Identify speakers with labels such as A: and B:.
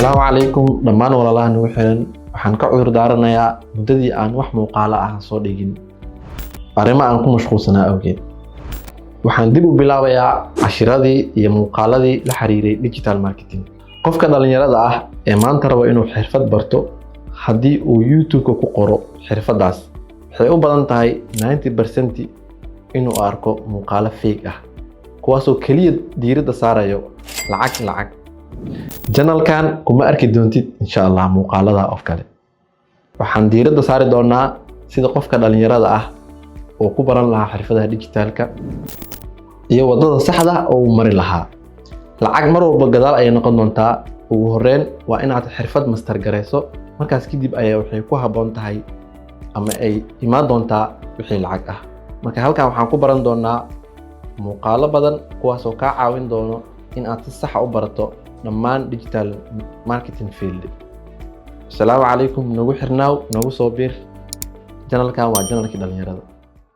A: Asalaamu calaykum dhammaan walaalaha nagu xiran. Waxaan ka cudur daaranayaa muddadii aan wax muuqaalo ah soo dhigin arrimo aan ku mashquulsanaa awgeed. Waxaan dib u bilaabayaa cashiradii iyo muuqaaladii la xiriiray digital marketing. Qofka dhalinyarada ah ee maanta raba inuu xirfad barto, haddii uu YouTube-ka ku qoro xirfadaas, waxay u badan tahay 90% inuu arko muuqaalo fake ah, kuwaasoo kaliya diiradda saarayo lacag. Channelkan kuma arki doontid insha Allah muuqaalada oo kale. Waxaan diiradda saari doonaa sida qofka dhalinyarada ah oo ku baran lahaa xirfadaha digitalka iyo wadada saxda ah oo mari lahaa. Lacag mar walba gadaal ay noqon doontaa. Ugu horreyn waa inaad xirfad master gareyso, markaas kadib ayaa waxay ku habboon tahay ama ay imaan doontaa wixii lacag ah. Marka halkan waxaan ku baran doonaa muuqaalo badan kuwaasoo kaa caawin doono in aad si sax ah u barato dhammaan digital marketing field. Asalaamu calaykum, nagu xirnaaw, nagu soo biir. Channelkan waa channelkii dhalinyarada.